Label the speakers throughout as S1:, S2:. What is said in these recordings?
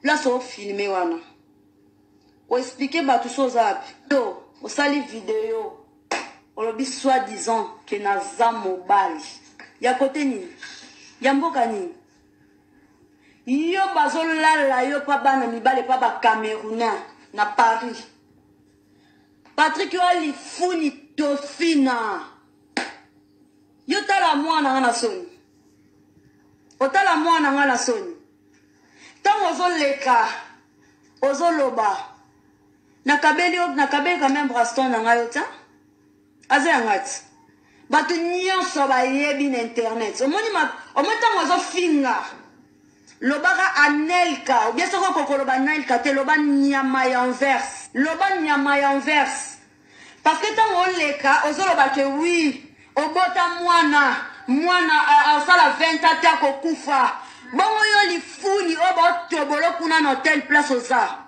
S1: Place au filmé wana. O expliquer ba tout ça yo, o sali vidéo. O lobi soi-disant que naza mobali. Ya côté ni. Ya mboka ni. Yo bazolala yo pa bana mibale pa ba Camerounais na Paris. Patrick yo ali funi tofina. Yo tala mwana ngana soni. O tala mwana ngana soni. Tant ozo leka, ozo loba. Nakabeli quand même Braston nangayo ta. Aze angati. Batu nyonso ba yebi na internet. Omoni tant ozo finga. Lobara anelka, ou bien soko kokoloba anelka te loba nyama ya envers. Loba nyama ya envers. Parce que tant on leka, ozo loba ke oui, obota mwana asala 20 ans ta kokufa. Bongo yo li funi obo tobolo kuna na hotel place oza.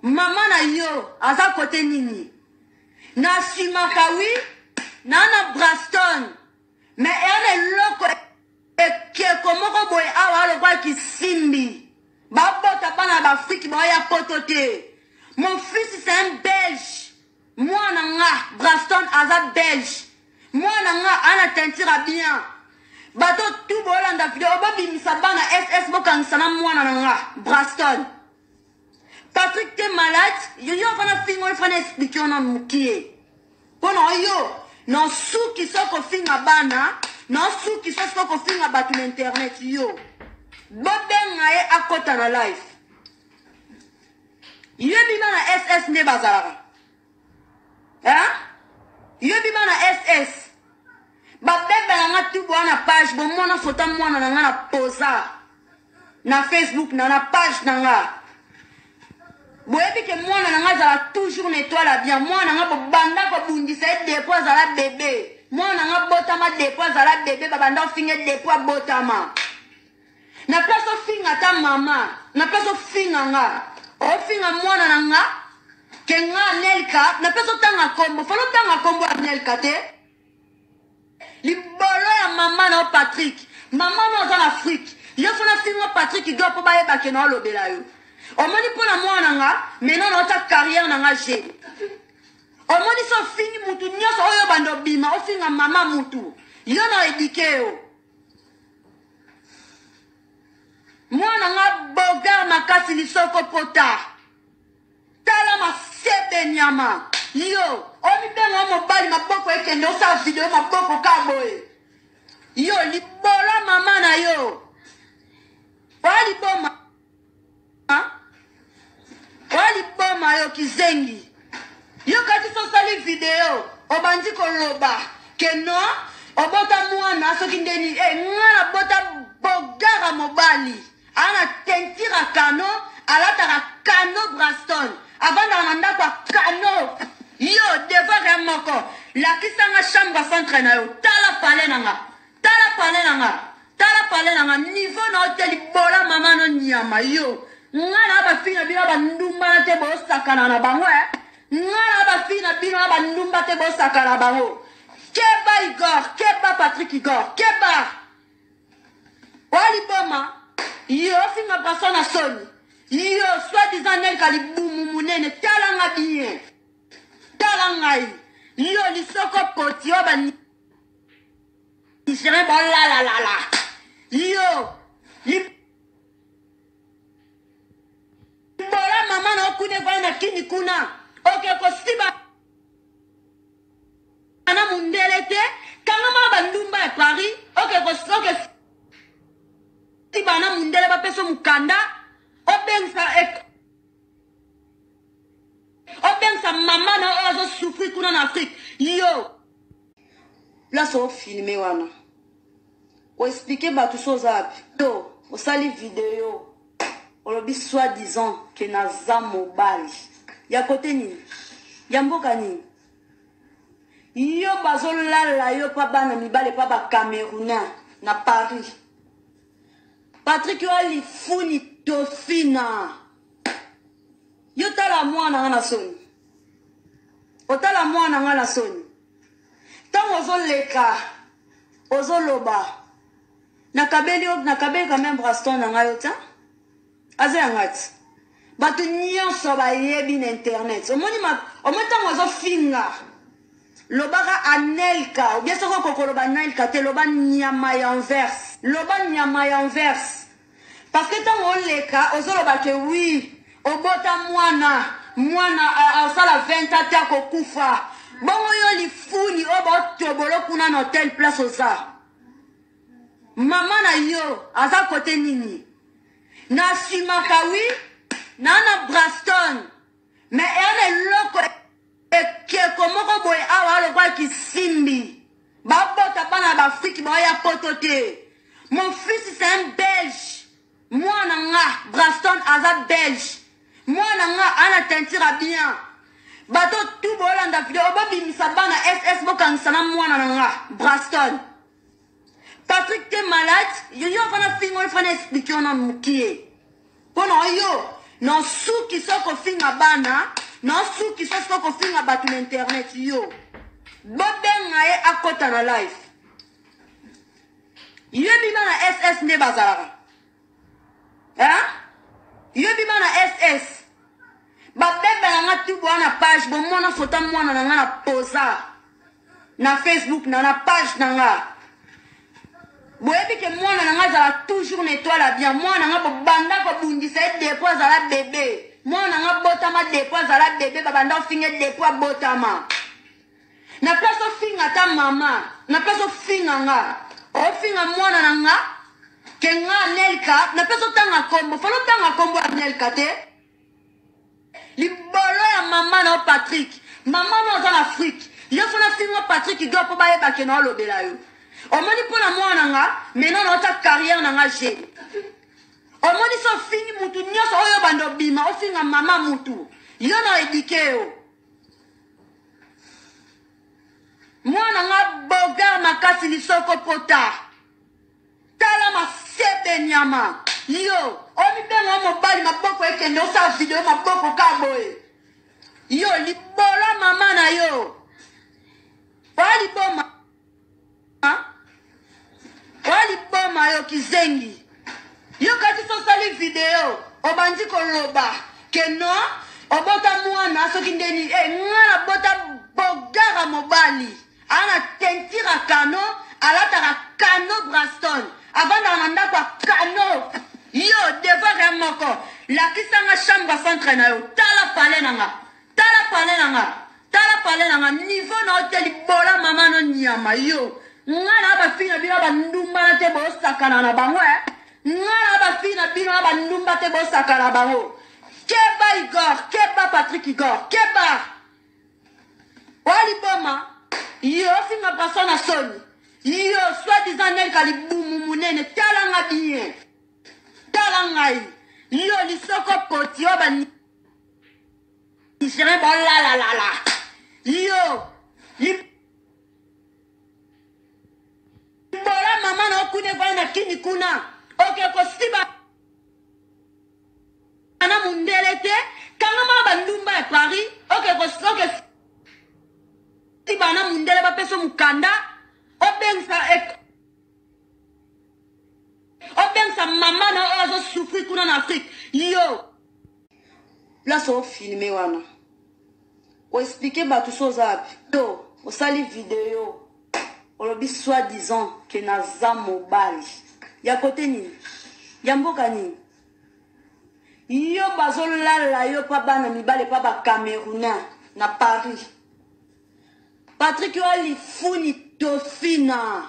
S1: Mama na yo aza kote nini. Na simakawi na Braston. Mais elle est loko et komoko boy awa lo kwa kisimbi. Babota bana d'Afrique ba ya kotote. Mon fils c'est un belge. Moi nanga Braston aza belge. Moi nanga ana tentira bien. Bato tout bolanda video obabi misabana SS bokansana mwana nanga Braston. Patrick t'es malade, yo fana fingo fana expliquer on mukie. Kono yo non sou qui soko finga bana, non sou qui soko finga batu internet yo. Bobenga e akota na live. Yo bima na SS ne bazara. Hein? Yo bima na SS. Babebe nga tu na page bon mona photo mwana nga na posa na Facebook na page nga boyebi ke mwana nga za toujours nettoie bien mwana nga banda ko bundisa dépôt za la bébé mwana nga botama dépôt za la bébé babanda finge dépôt botama na place o finga ta mama na place o finga nga o finga mwana nga ke nga nelka na place o tanga kombo falo tanga kombo nelka te. Libolo ya maman na Patrick. Maman na en Afrique. Yo fona fingo Patrick qui doit pas bailler ba keno lobela yo. O moni pona mwana nga, maintenant na ta carrière na nga je. O moni so fini mutu nyoso oyo bando bima, o finga mama mutu. Yo na éduqué yo. Mwana nga bogar makasi lisoko pota. Tala ma sebe nyama. Yo, omi bengo mobali maboko ekende osa video maboko kaboe. Yo, libola mama na yo. Wali boma. Wali boma yo kizengi. Yo kati so sali video, obandi koloba. Keno, obota mwana soki ndeni, ngana bota bogara mobali. Ana tentira kano, alatara kano Braston. Abanda ananda kwa kano. Yo, devant moko. La kisanga chambre centre na yo. Tala pale nanga. Tala pale nanga. Niveau na hotel bola mama no nyama yo. Ngana ba fina bina ba ndumba na te bo sakana na bango Ngana ba fina bina ba ndumba te bo sakana na bango. Keba Igor, keba Patrick Igor, keba. Wali boma. Yo finga persona soni. Yo soi-disant nel kalibumu munene tala nga bien. Talangai, yo li soko poti yo ba ni jere bon la. Yo li bola mama na kune kwa na kini kuna. Okay ko siba ana mundelete kanga ma bandumba e Paris. Okay ko siba na mundele ba peso mukanda. Obensa sa maman na ozo souffrir kuna en Afrique. Yo. Là so filmé wana. O expliquer ba tout ça yo, o sali vidéo. O lobi soi-disant que naza mobali. Ya côté ni. Ya mboka ni. Yo bazolala yo pa bana mibale pa ba Camerounais na Paris. Patrick yo ali funi tofina. Yo tala mwana ngana soni. Otala mwana ngana soni. Tant ozo leka, ozo loba. Nakabeli quand même Braston nangayo ta. Azangati. Bato nyonso bayebi na internet. Omoni tango azo finga. Lobaka anelka. Ou bien soko kokoloba anelka te loba nyama ya inverse. Loba nyama ya inverse. Parce que tango oleka ozoloba ke oui. Obota mwana osala 20 ate akokufa. Bongo yo lifuni oba otobolo kuna na hotel place oza. Mama na yo aza kote nini? Na simaka oui. Nana Braston. Mais elle est loko et komoko boy awa lo kwa kisimbi. Babota bana d'Afrique ba ya potote. Mon fils c'est un belge. Moi nanga Braston aza belge. Moi nanga ana tentira bien. Bato tout bolanda video obabi misabana SS bokanisa na mwana nanga Braston. Patrick t'es malade. Yo fana fingo fana expliquer on mukie. Pono yo non sou qui sont confinés à bana, non sou qui sont confinés à battre l'internet yo. Bobenga e akota na life. Yo biba na SS ne bazara. Hein? Yo biba na SS. Ba bebe nga tubo na page bon mona photo mona na nga na posa. Na Facebook na page na nga. Boyebi ke mwana nanga zala toujours nettoie bien. Mwana nanga banda ko bundisa depois zala bébé. Mwana nanga botama depois zala bébé babanda finge depois botama. Na place o finga ta mama, na place o finga nga. O finga mwana nanga ke nga nelka, na place o tanga kombo, falo tanga kombo nelka te. Libolo ya mama na Patrick. Mama na za Afrique. Yo fona finga Patrick go po baye ba ke na lobela yo. Omoni pona mwana nga, maintenant notre carrière nanga j'ai. Omoni so fini mutu nyoso oyo bando bima, o finga mama mutu. Yo na éduqué yo. Mwana nga bogar makasi lisoko pota. Tala ma sebe nyama. Yo, omi benga mobali maboko ekende osa video maboko kaboe. Yo, libola mama na yo. Wali boma. Wali boma yo kizengi. Yo kati so sali video. Obandi koloba. Keno. Obota mwana soki ndeni. Ngana bota bogara mobali. Ana tentira kano. Alatara kano Braston. Avanda nanda kwa kano. Yo devant remoko. La kisanga chambre centre na yo. Tala pale nanga. Tala pale nanga. Tala pale nanga. Niveau na hoteli bola mama no nyama yo. Ngana ba fina bino ba ndumba na te bo sakana na bango ngana ba fina bino ba ndumba te bo sakana bango keba Igor keba Patrick Igor keba wali boma yo finga persona soni yo soi-disant nel kalibumu munene talanga bien talangai yo lisoko poti yo ba ni jere ba la yo Bola mama na okune kwa na kini kuna. Oke kostiba. Ana mundelete. Kanga ma bandumba ya Paris. Oke kostoke. Tiba na mundele ba peso mukanda. Obensa mama na ozo souffrir kuna na Afrique. Yo. Là so filmé wana. O expliquer ba tout so zapi. Yo, o sali vidéo. Olobi soi-disant que naza mobali. Ya kote nini? Ya mboka nini? Yo bazolala yo pa bana mibale pa ba Camerounais na Paris. Patrick yo alifuni tofina.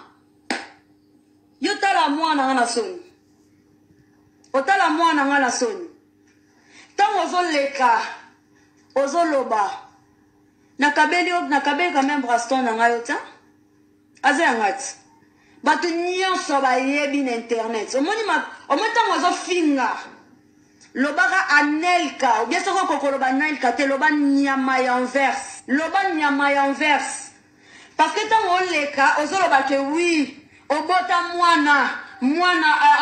S1: Yo tala mwana nga na soni. Otala mwana nga na soni. Tango ozoleka, ozoloba. Nakabeli quand même Braston na nga yo ta. Azangati. Bato nyonso bayebi na internet. Omoni tango azo finga. Lobaka anelka. Ou bien soko kokoloba anelka te loba nyama ya inverse. Loba nyama ya inverse. Parce que tango oleka ozoloba ke oui. Obota mwana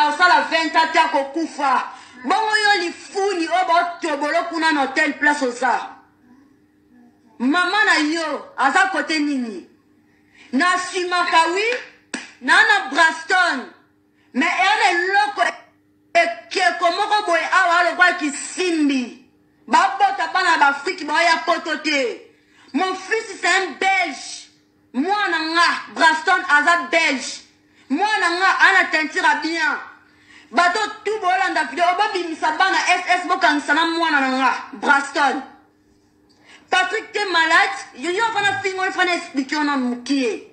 S1: osala 20 ate akokufa. Bongo yo lifuni oba otobolo kuna na hotel place oza. Mama na yo aza kote nini? Na simaka oui, nana Braston. Mais elle est loko et komoko boy awa côté. Mon fils c'est un belge. Moi nanga Braston Azad belge. Moi nanga ana tentira bien. Bato tout bolanda video obabi misabana SS bokansana moi nanga Braston. Patrick t'es malade. Yo fana fingo fana expliquer on mukie.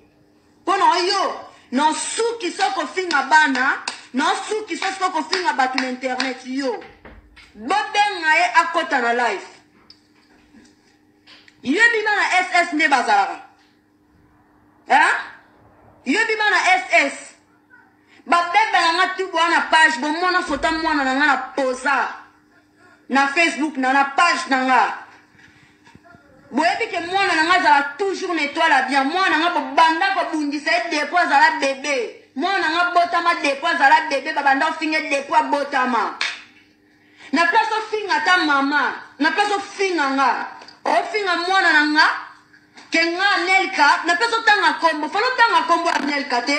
S1: Pono yo non sou qui sont ko finga bana, non sou qui sont ko finga batu l'internet yo. Bobenga e akota na life. Yo bima na SS ne bazara. Hein? Yo bima na SS. Ba bebe na tu na page bon mona photo mona na posa na Facebook na page na nga. Boyebi ke mwana nanga zala toujours nettoie bien. Mwana nanga banda ko bundisa dépôt zala bébé. Mwana nanga botama dépôt zala bébé babanda finge dépôt botama. Na place o finga ta mama, na place o finga nga. O finga mwana nanga ke nga Nelka, na place o tanga kombo, falo tanga kombo ya Nelka te.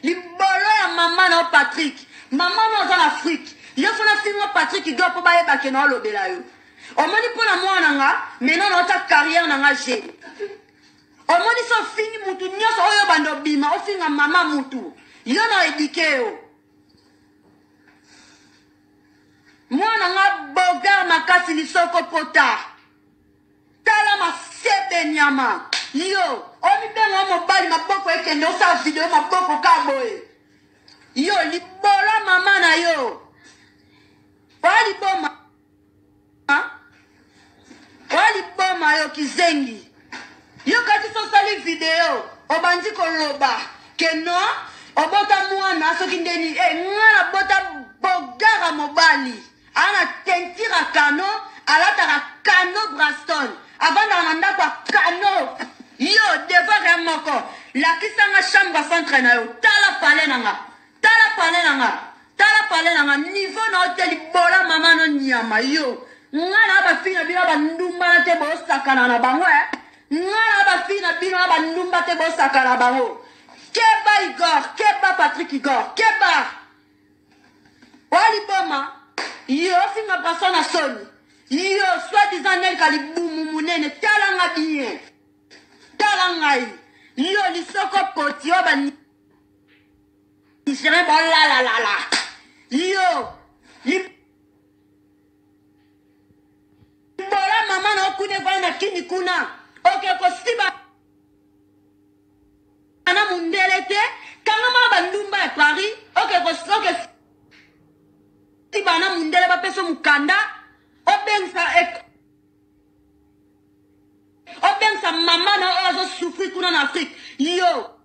S1: Libolo ya mama na Patrick. Mama na za Afrique. Yo fona finga Patrick do po baye ba ke na lobela yo. Omoni pona mwana nga, maintenant na ta carrière nanga j'ai. Omoni so fini mutu nyoso oyo bando bima, o finga mama mutu. Yo na éduqué yo. Mwana nga bogar makasi lisoko pota. Tala ma sebe nyama. Yo, omi benga mobali maboko ekende osa video maboko kaboye. Yo, libola mama na yo. Wali boma. Wali boma yo kizengi. Yo kati so sali video. Obandi koloba. Keno, obota mwana soki ndeni. Ngana bota bogara mobali. Ana tentira kano. Alatara kano Braston. Abanda ananda kwa kano. Yo, devant remoko. La kisanga chambre centre na yo. Tala pale nanga. Tala pale nanga. Tala pale nanga. Niveau na hoteli bola mama no nyama yo. Ngana ba fina bino ba ndumba na te bo sakana na bango ngana ba fina bino ba ndumba te bo sakana bango. Keba Igor, keba Patrick Igor, keba. Wali boma. Yo finga persona soni. Yo soi-disant nel kalibumu munene talanga bien. Talangai. Yo li soko poti oba ni. Jere bon la. Yo li bola mama na okune kwa na kini kuna. Okay ko siba ana mundele te kanga ma bandumba e Paris. Okay ko siba na mundele ba peso mukanda. Obensa mama na ozo souffrir kuna na Afrique. Yo